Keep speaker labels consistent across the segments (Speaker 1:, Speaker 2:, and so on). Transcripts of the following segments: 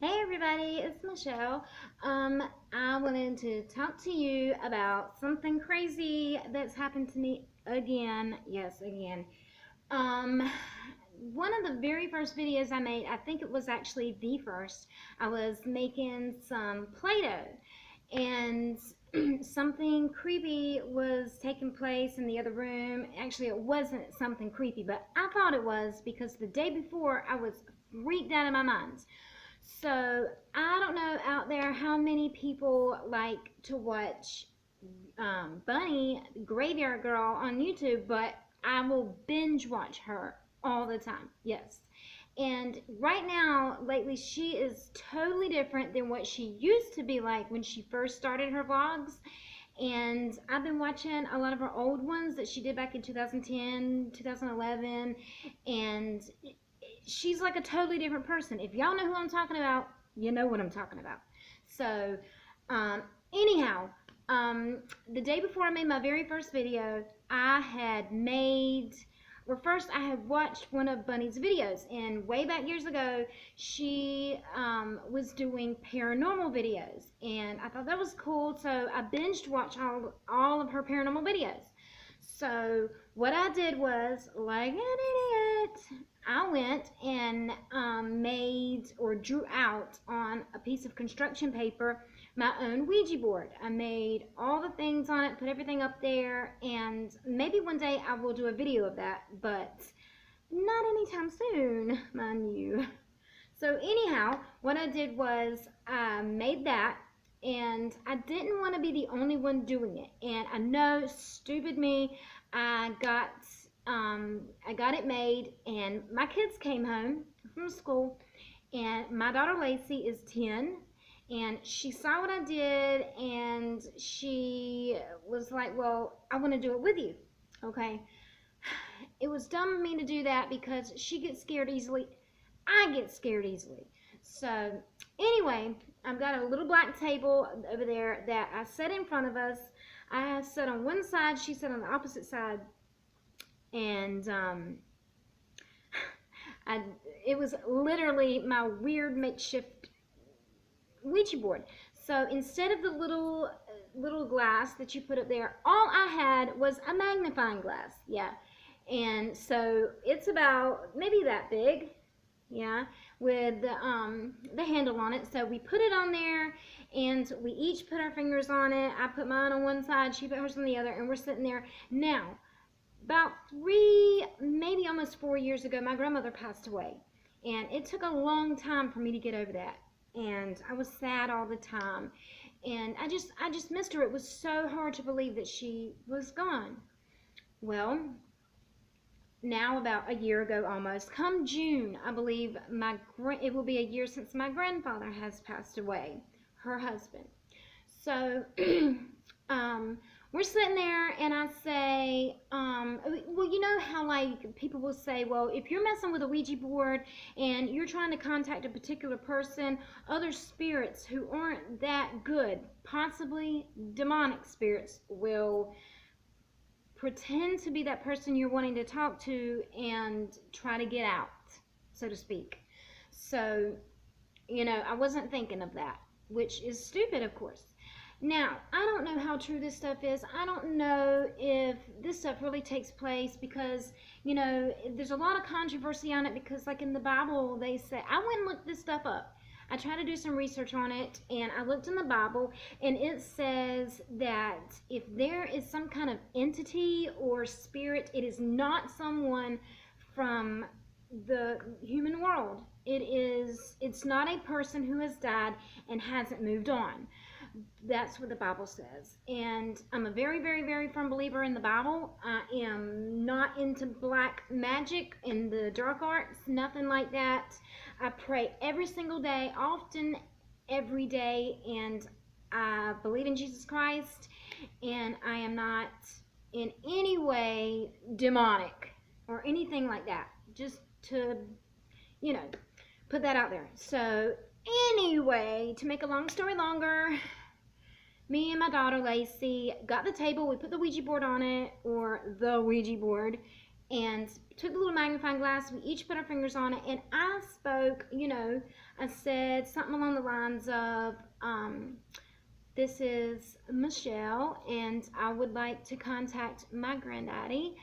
Speaker 1: Hey everybody, it's Michelle. I wanted to talk to you about something crazy that's happened to me again. Yes, again. Um, One of the very first videos I made, I think it was actually the first, I was making some Play-Doh and something creepy was taking place in the other room. Actually, it wasn't something creepy, but I thought it was because the day before I was freaked out of my mind. So I don't know out there how many people like to watch Bunny Graveyard Girl on YouTube, but I will binge watch her all the time. Yes. And right now, lately, she is totally different than what she used to be like when she first started her vlogs. And I've been watching a lot of her old ones that she did back in 2010, 2011, and she's like a totally different person. If y'all know who I'm talking about, you know what I'm talking about. So, um, anyhow, the day before I made my very first video, I had made, well, first I had watched one of Bunny's videos, and way back years ago, she was doing paranormal videos, and I thought that was cool, so I binged watched all of her paranormal videos. So what I did was, like an idiot, I went and made or drew out on a piece of construction paper my own Ouija board. I made all the things on it, put everything up there, and maybe one day I will do a video of that, but not anytime soon, mind you. So anyhow, what I did was I made that, and I didn't want to be the only one doing it. And I know, stupid me, I got it made, and my kids came home from school, and my daughter Lacey is 10, and she saw what I did, and she was like, "Well, I want to do it with you." Okay. It was dumb of me to do that because she gets scared easily. I get scared easily. So anyway, I've got a little black table over there that I set in front of us. I sat on one side, she sat on the opposite side, and I, it was literally my weird makeshift Ouija board. So instead of the little glass that you put up there, all I had was a magnifying glass. Yeah. And so it's about maybe that big, yeah, with the handle on it. So we put it on there, and we each put our fingers on it. I put mine on one side, she put hers on the other, and we're sitting there. Now, about 3, maybe almost 4 years ago, my grandmother passed away, and it took a long time for me to get over that. And I was sad all the time, and I just missed her. It was so hard to believe that she was gone. Well, now about a year ago almost, come June, I believe it will be a year since my grandfather has passed away, her husband. So we're sitting there, and I say, well, you know how like people will say, well, if you're messing with a Ouija board and you're trying to contact a particular person, other spirits who aren't that good, possibly demonic spirits, will pretend to be that person you're wanting to talk to and try to get out, so to speak. So, I wasn't thinking of that, which is stupid, of course. Now, I don't know how true this stuff is. I don't know if this stuff really takes place because, there's a lot of controversy on it because, like in the Bible, they say, I went and looked this stuff up. I tried to do some research on it, and I looked in the Bible, and it says that if there is some kind of entity or spirit, it is not someone from the human world. It's not a person who has died and hasn't moved on. That's what the Bible says. And I'm a very, very, very firm believer in the Bible. I am not into black magic and the dark arts, nothing like that. I pray every single day, often every day, and I believe in Jesus Christ, and I am not in any way demonic or anything like that. Just to, put that out there. So anyway, to make a long story longer, me and my daughter Lacey got the table, we put the Ouija board on it, or the Ouija board, and took the little magnifying glass, we each put our fingers on it, and I spoke, I said something along the lines of, this is Michelle, and I would like to contact my granddaddy.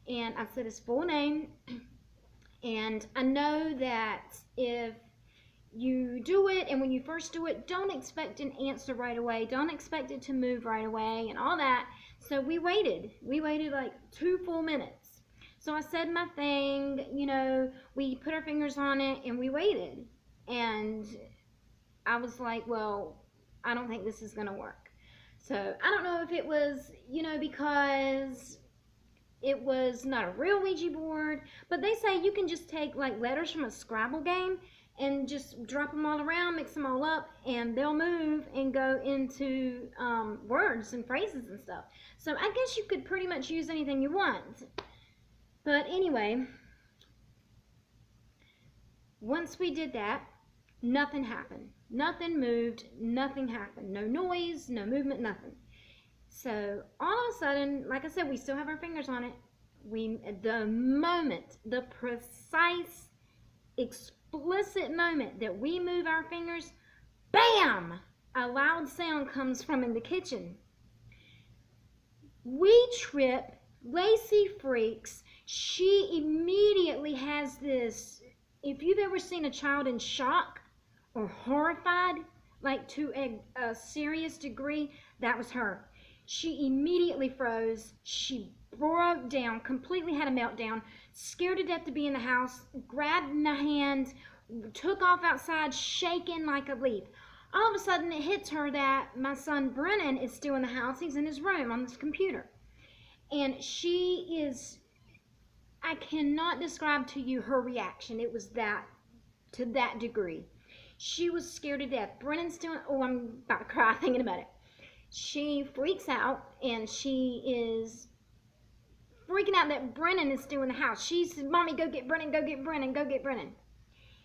Speaker 1: And I said his full name. And I know that if you do it, and when you first do it, don't expect an answer right away. Don't expect it to move right away and all that. So we waited. We waited like 2 full minutes. So I said my thing, we put our fingers on it and we waited. And I was like, well, I don't think this is going to work. So I don't know if it was, because it was not a real Ouija board, but they say you can just take like letters from a Scrabble game and just drop them all around, mix them all up, and they'll move and go into words and phrases and stuff. So I guess you could pretty much use anything you want. But anyway, once we did that, nothing happened. Nothing moved, nothing happened. No noise, no movement, nothing. So all of a sudden, like I said, we still have our fingers on it. The precise, explicit moment that we move our fingers, bam! A loud sound comes from in the kitchen. We trip, Lacey freaks. She immediately has this, if you've ever seen a child in shock or horrified, like to a serious degree, that was her. She immediately froze. She broke down, completely had a meltdown, scared to death to be in the house, grabbed my hand, took off outside, shaking like a leaf. All of a sudden, it hits her that my son Brennan is still in the house. He's in his room on this computer. And she is, I cannot describe to you her reaction. It was to that degree. She was scared to death. Brennan's still, I'm about to cry thinking about it. She freaks out, and she is freaking out that Brennan is still in the house. She says, Mommy, go get Brennan, go get Brennan, go get Brennan.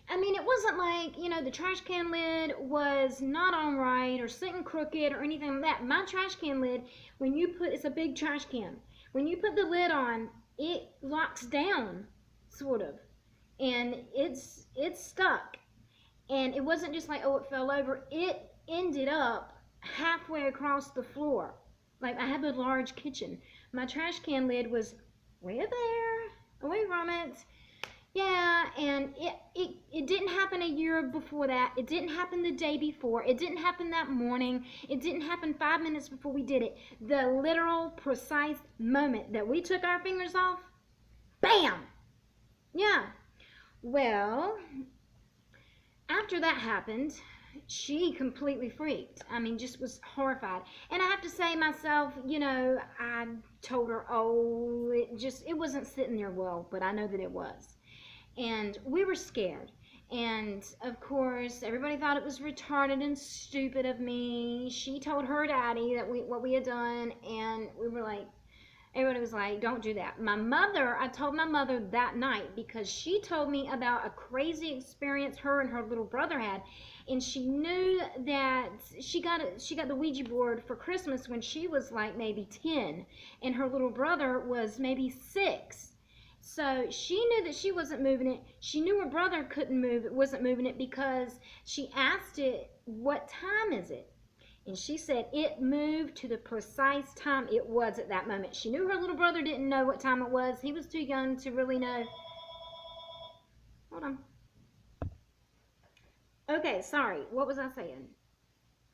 Speaker 1: I mean, it wasn't like, the trash can lid was not on right or sitting crooked or anything like that. My trash can lid, it's a big trash can. When you put the lid on, it locks down, sort of. And it's stuck. And it wasn't just like, oh, it fell over. It ended up halfway across the floor. Like, I have a large kitchen. My trash can lid was way up there, away from it. Yeah, and it didn't happen a year before that. It didn't happen the day before. It didn't happen that morning. It didn't happen 5 minutes before we did it. The literal, precise moment that we took our fingers off, bam! Yeah. Well, after that happened, she completely freaked. I mean, just was horrified. And I have to say myself, I told her, oh, it wasn't sitting there well, but I know that it was. And we were scared. And of course, everybody thought it was retarded and stupid of me. She told her daddy that what we had done, and we were like, everybody was like, don't do that. I told my mother that night because she told me about a crazy experience her and her little brother had. And she knew that she got the Ouija board for Christmas when she was like maybe 10, and her little brother was maybe 6. So she knew that she wasn't moving it. She knew her brother wasn't moving it because she asked it, what time is it? And she said it moved to the precise time it was at that moment. She knew her little brother didn't know what time it was. He was too young to really know. Hold on. Okay, sorry. What was I saying?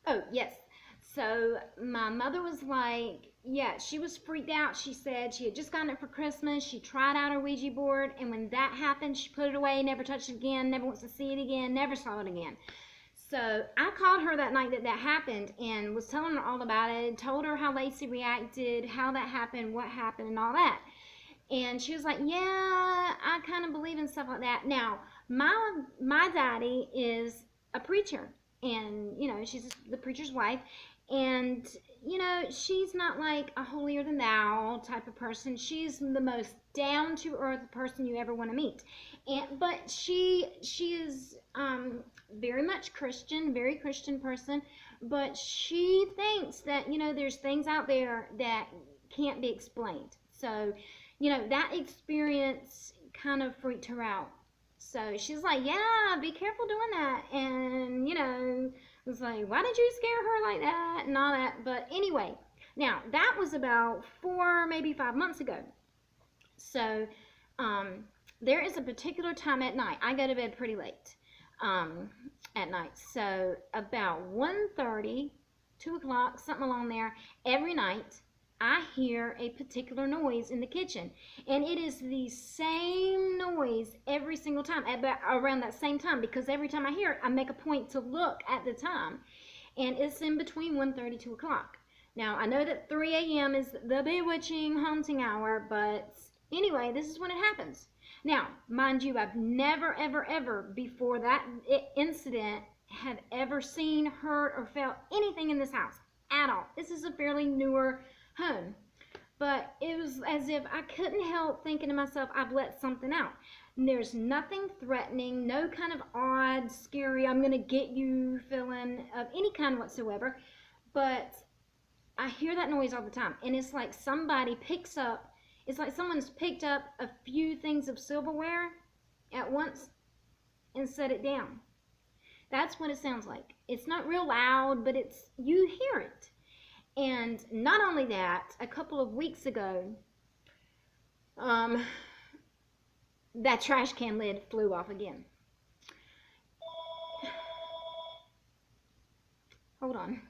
Speaker 1: Oh, yes. So my mother was like, yeah, she was freaked out. She said she had just gotten it for Christmas. She tried out her Ouija board, and when that happened, she put it away, never touched it again, never wants to see it again, never saw it again. So I called her that night that happened and was telling her all about it, told her how Lacey reacted, how that happened, what happened, and all that. And she was like, yeah, I kind of believe in stuff like that. Now, my daddy is a preacher, and, she's the preacher's wife. And, she's not like a holier than thou type of person. She's the most down-to-earth person you ever want to meet. But she is very much Christian, very Christian person. But she thinks that, there's things out there that can't be explained. So, that experience kind of freaked her out. So she's like, yeah, be careful doing that. And, you know, it was like, why did you scare her like that and all that? But anyway, now that was about 4, maybe 5 months ago. So there is a particular time at night. I go to bed pretty late at night. So about 1:30, 2 o'clock, something along there, every night, I hear a particular noise in the kitchen. And it is the same noise every single time, around that same time, because every time I hear it, I make a point to look at the time. And it's in between 1:30, 2 o'clock. Now, I know that 3 a.m. is the bewitching haunting hour, but anyway, this is when it happens. Now, mind you, I've never, ever, ever before that incident have ever seen, heard, or felt anything in this house at all. This is a fairly newer home. But it was as if I couldn't help thinking to myself, I've let something out. And there's nothing threatening, no kind of odd, scary, I'm going to get you feeling of any kind whatsoever. But I hear that noise all the time. And it's like somebody picks up, it's like someone's picked up a few things of silverware at once and set it down. That's what it sounds like. It's not real loud, but you hear it. And not only that, a couple of weeks ago, that trash can lid flew off again. Hold on.